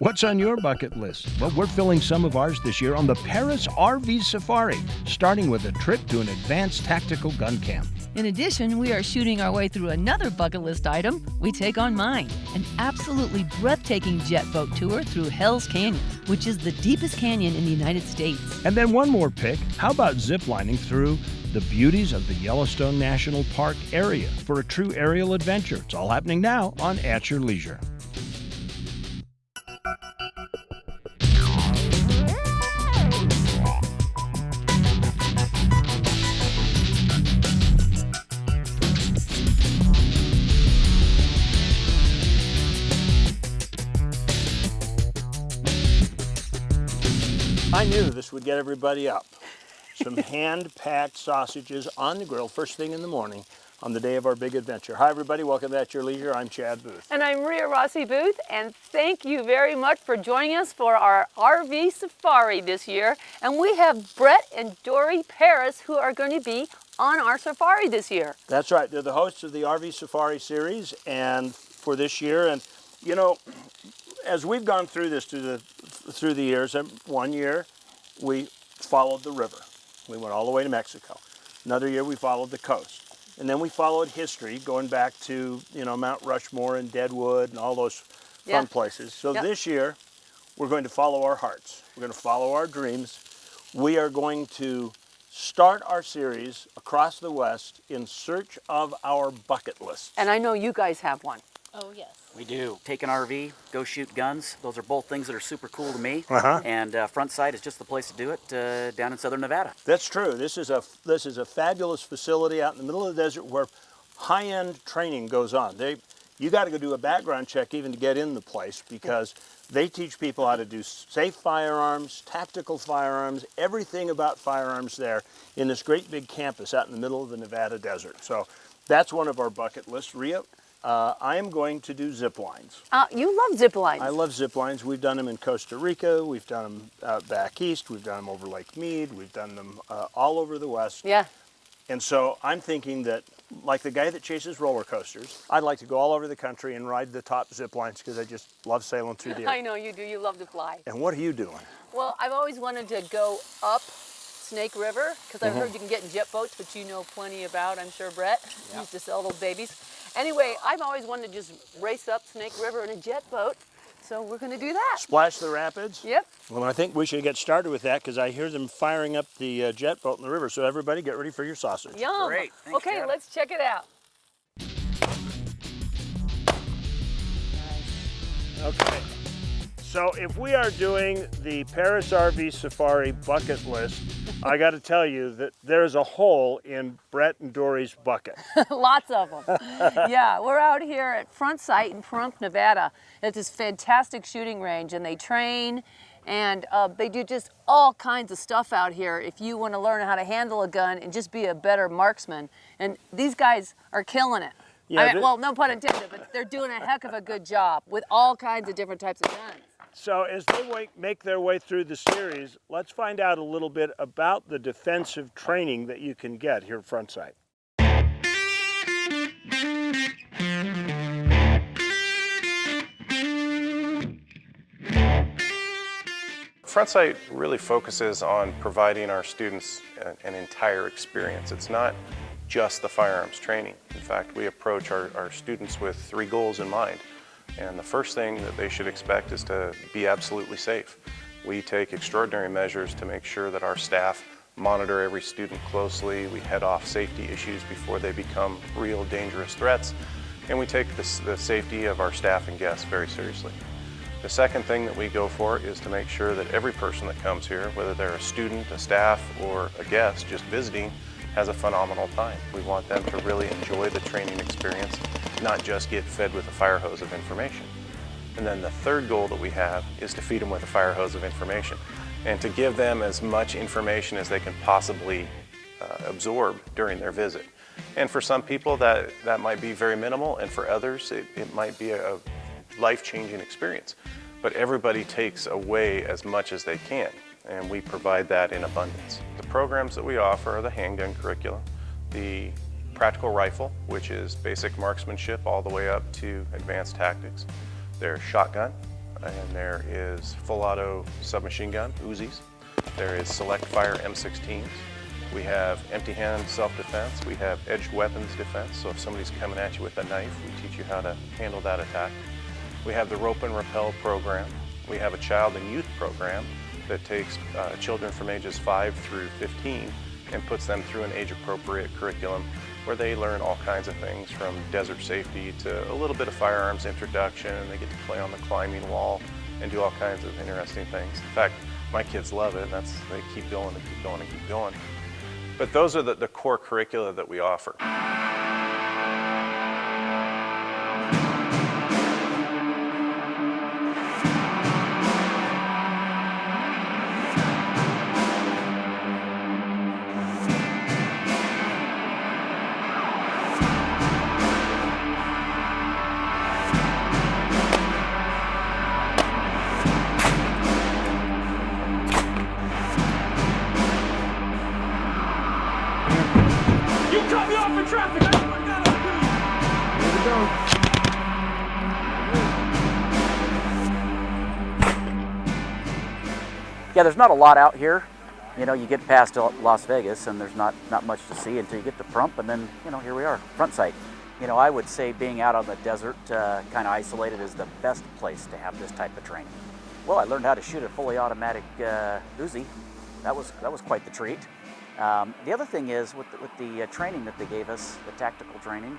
What's on your bucket list? Well, we're filling some of ours this year on the Parris RV Safari, starting with a trip to an advanced tactical gun camp. In addition, we are shooting our way through another bucket list item. We take on mine, an absolutely breathtaking jet boat tour through Hell's Canyon, which is the deepest canyon in the United States. And then one more pick. How about ziplining through the beauties of the Yellowstone National Park area for a true aerial adventure? It's all happening now on At Your Leisure. I knew this would get everybody up. Some hand-packed sausages on the grill first thing in the morning on the day of our big adventure. Hi everybody, welcome to At Your Leisure. I'm Chad Booth. And I'm Maria Rossi Booth, and thank you very much for joining us for our RV Safari this year. And we have Brett and Dory Parris who are going to be on our safari this year. That's right, they're the hosts of the RV Safari series and for this year. And you know, as we've gone through this through the years, one year we followed the river. We went all the way to Mexico. Another year we followed the coast. And then we followed history, going back to, you know, Mount Rushmore and Deadwood and all those fun places. So this year we're going to follow our hearts. We're going to follow our dreams. We are going to start our series across the West in search of our bucket list. And I know you guys have one. Oh, yes. We do. Take an RV, go shoot guns. Those are both things that are super cool to me. And Front Sight is just the place to do it down in southern Nevada. That's true. This is a fabulous facility out in the middle of the desert where high-end training goes on. You got to go do a background check even to get in the place because they teach people how to do safe firearms, tactical firearms, everything about firearms there in this great big campus out in the middle of the Nevada desert. So that's one of our bucket lists. Rhea, I am going to do zip lines. You love zip lines. I love zip lines. We've done them in Costa Rica. We've done them out back east. We've done them over Lake Mead. We've done them all over the West. Yeah. And so I'm thinking that, like the guy that chases roller coasters, I'd like to go all over the country and ride the top zip lines because I just love sailing through the air. I know you do. You love to fly. And what are you doing? Well, I've always wanted to go up Snake River because I've heard you can get in jet boats, which you know plenty about, I'm sure, Brett. You used to sell those babies. Anyway, I've always wanted to just race up Snake River in a jet boat, so we're going to do that. Splash the rapids? Yep. Well, I think we should get started with that because I hear them firing up the jet boat in the river. So everybody get ready for your sausage. Yum. Great. Thanks, okay, Chad. let's check it out. Okay. So if we are doing the Parris RV Safari bucket list, I got to tell you that there's a hole in Brett and Dory's bucket. Lots of them. Yeah, we're out here at Front Sight in Pahrump, Nevada. It's this fantastic shooting range, and they train, and they do just all kinds of stuff out here if you want to learn how to handle a gun and just be a better marksman. And these guys are killing it. Yeah, I mean, well, no pun intended, but they're doing a heck of a good job with all kinds of different types of guns. So as they make their way through the series, let's find out a little bit about the defensive training that you can get here at Front Sight. Front Sight really focuses on providing our students an entire experience. It's not just the firearms training. In fact, we approach our students with 3 goals in mind. And the first thing that they should expect is to be absolutely safe. We take extraordinary measures to make sure that our staff monitor every student closely. We head off safety issues before they become real dangerous threats. And we take the safety of our staff and guests very seriously. The second thing that we go for is to make sure that every person that comes here, whether they're a student, a staff, or a guest just visiting, has a phenomenal time. We want them to really enjoy the training experience, not just get fed with a fire hose of information. And then the third goal that we have is to feed them with a fire hose of information and to give them as much information as they can possibly absorb during their visit. And for some people that might be very minimal, and for others it might be a life-changing experience. But everybody takes away as much as they can, and we provide that in abundance. The programs that we offer are the handgun curriculum, the practical rifle, which is basic marksmanship all the way up to advanced tactics. There's shotgun, and there is full auto submachine gun, Uzis. There is select fire M16s. We have empty hand self-defense. We have edged weapons defense. So if somebody's coming at you with a knife, we teach you how to handle that attack. We have the rope and rappel program. We have a child and youth program that takes children from ages 5 through 15 and puts them through an age-appropriate curriculum where they learn all kinds of things from desert safety to a little bit of firearms introduction, and they get to play on the climbing wall and do all kinds of interesting things. In fact, my kids love it, and they keep going and keep going and keep going. But those are the core curricula that we offer. Yeah, there's not a lot out here. You know, you get past Las Vegas and there's not much to see until you get to Prump, and then, you know, here we are, front sight. You know, I would say being out on the desert, kind of isolated, is the best place to have this type of training. Well, I learned how to shoot a fully automatic Uzi. That was quite the treat. The other thing is with the training that they gave us, the tactical training,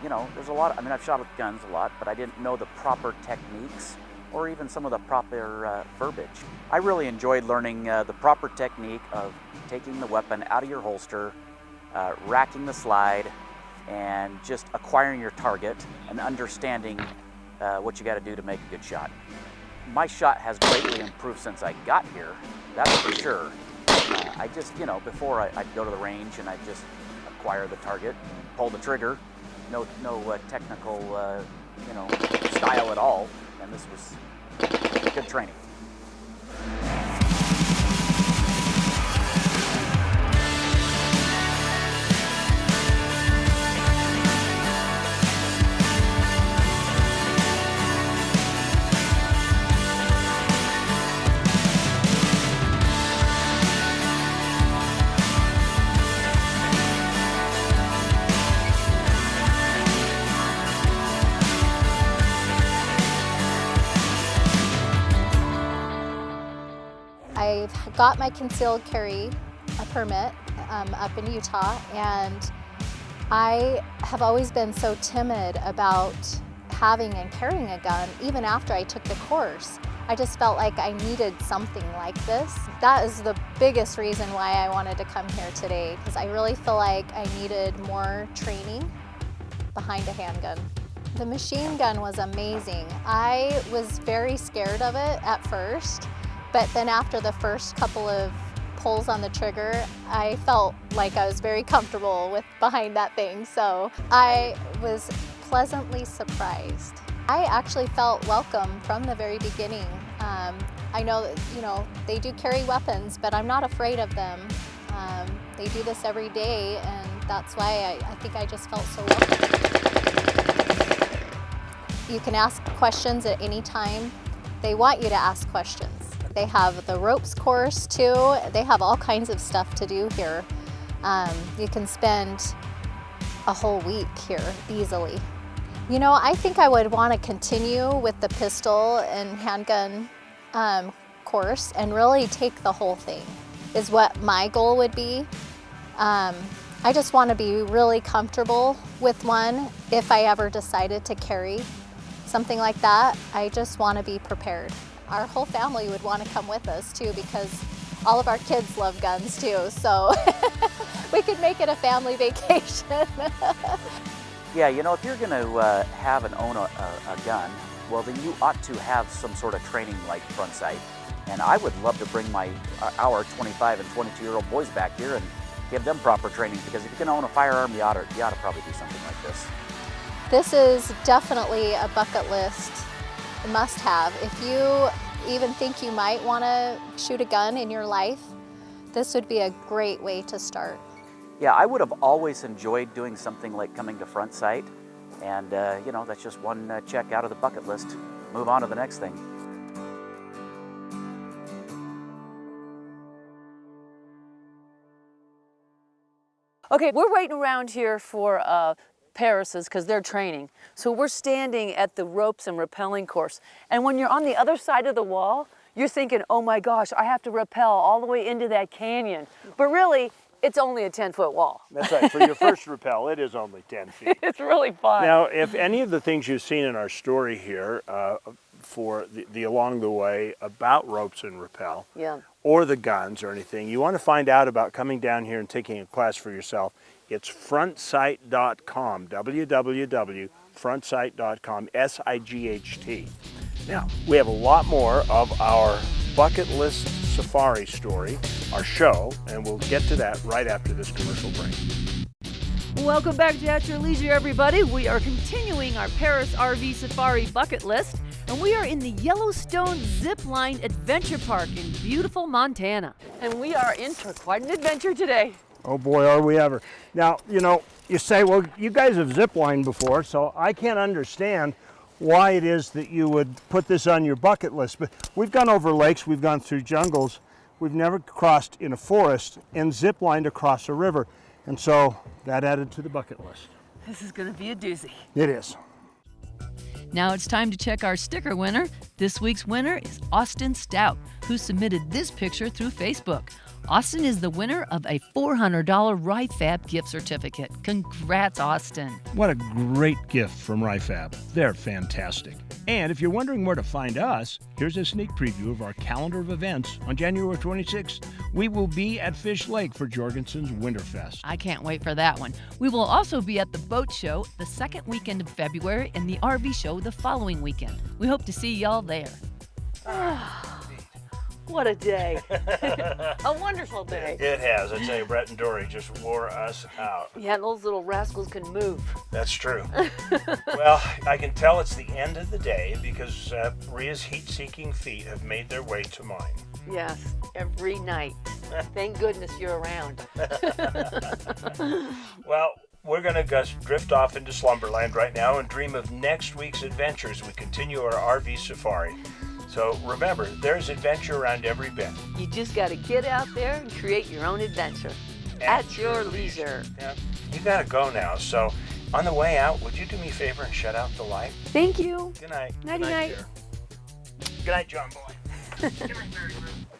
you know, there's a lot, I mean, I've shot with guns a lot, but I didn't know the proper techniques or even some of the proper verbiage. I really enjoyed learning the proper technique of taking the weapon out of your holster, racking the slide, and just acquiring your target and understanding what you got to do to make a good shot. My shot has greatly improved since I got here, that's for sure. I just, you know, before I'd go to the range and I'd just acquire the target, pull the trigger, no technical, you know, style at all, and this was good training. I've got my concealed carry permit up in Utah, and I have always been so timid about having and carrying a gun. Even after I took the course, I just felt like I needed something like this. That is the biggest reason why I wanted to come here today, because I really feel like I needed more training behind a handgun. The machine gun was amazing. I was very scared of it at first, but then after the first couple of pulls on the trigger, I felt like I was very comfortable behind that thing. So I was pleasantly surprised. I actually felt welcome from the very beginning. I know that, you know, they do carry weapons, but I'm not afraid of them. They do this every day, and that's why I think I just felt so welcome. You can ask questions at any time. They want you to ask questions. They have the ropes course too. They have all kinds of stuff to do here. You can spend a whole week here easily. You know, I think I would want to continue with the pistol and handgun course and really take the whole thing, is what my goal would be. I just want to be really comfortable with one if I ever decided to carry something like that. I just want to be prepared. Our whole family would want to come with us too, because all of our kids love guns too, so we could make it a family vacation. Yeah, you know, if you're going to have and own a gun, well, then you ought to have some sort of training like front sight. And I would love to bring our 25 and 22-year-old boys back here and give them proper training, because if you can own a firearm, you ought to probably do something like this. This is definitely a bucket list must-have. If you even think you might want to shoot a gun in your life, this would be a great way to start. Yeah, I would have always enjoyed doing something like coming to front sight, and you know, that's just one check out of the bucket list. move on to the next thing. Okay, we're waiting around here for Parris's because they're training. So we're standing at the ropes and rappelling course. And when you're on the other side of the wall, you're thinking, oh my gosh, I have to rappel all the way into that canyon. But really, it's only a 10-foot wall. That's right. For your first rappel, it is only 10 feet. It's really fun. Now, if any of the things you've seen in our story here for the along the way about ropes and rappel, or the guns or anything, you want to find out about coming down here and taking a class for yourself, it's frontsight.com, www.frontsight.com, S-I-G-H-T. Now, we have a lot more of our bucket list safari story, our show, and we'll get to that right after this commercial break. Welcome back to At Your Leisure, everybody. We are continuing our Parris RV Safari bucket list, and we are in the Yellowstone Zipline Adventure Park in beautiful Montana. And we are in for quite an adventure today. Oh boy, are we ever. Now, you know, you say, well, you guys have ziplined before, so I can't understand why it is that you would put this on your bucket list. But we've gone over lakes, we've gone through jungles, we've never crossed in a forest and ziplined across a river. And so that added to the bucket list. This is going to be a doozy. It is. Now it's time to check our sticker winner. This week's winner is Austin Stout, who submitted this picture through Facebook. Austin is the winner of a $400 RIFAB gift certificate. Congrats, Austin. What a great gift from RIFAB. They're fantastic. And if you're wondering where to find us, here's a sneak preview of our calendar of events. On January 26th, we will be at Fish Lake for Jorgensen's Winterfest. I can't wait for that one. We will also be at the Boat Show the second weekend of February and the RV Show the following weekend. We hope to see y'all there. What a day. A wonderful day. It has. I tell you, Brett and Dory just wore us out. Yeah, those little rascals can move. That's true. Well, I can tell it's the end of the day because Ria's heat-seeking feet have made their way to mine. Yes, every night. Thank goodness you're around. Well, we're going to drift off into slumberland right now and dream of next week's adventures as we continue our RV safari. So remember, there's adventure around every bend. You just got to get out there and create your own adventure. At your leisure. Yeah, you got to go now. So on the way out, would you do me a favor and shut out the light? Thank you. Good night. Nighty night. Dear. Good night, John Boy. Come here, Mary Lou.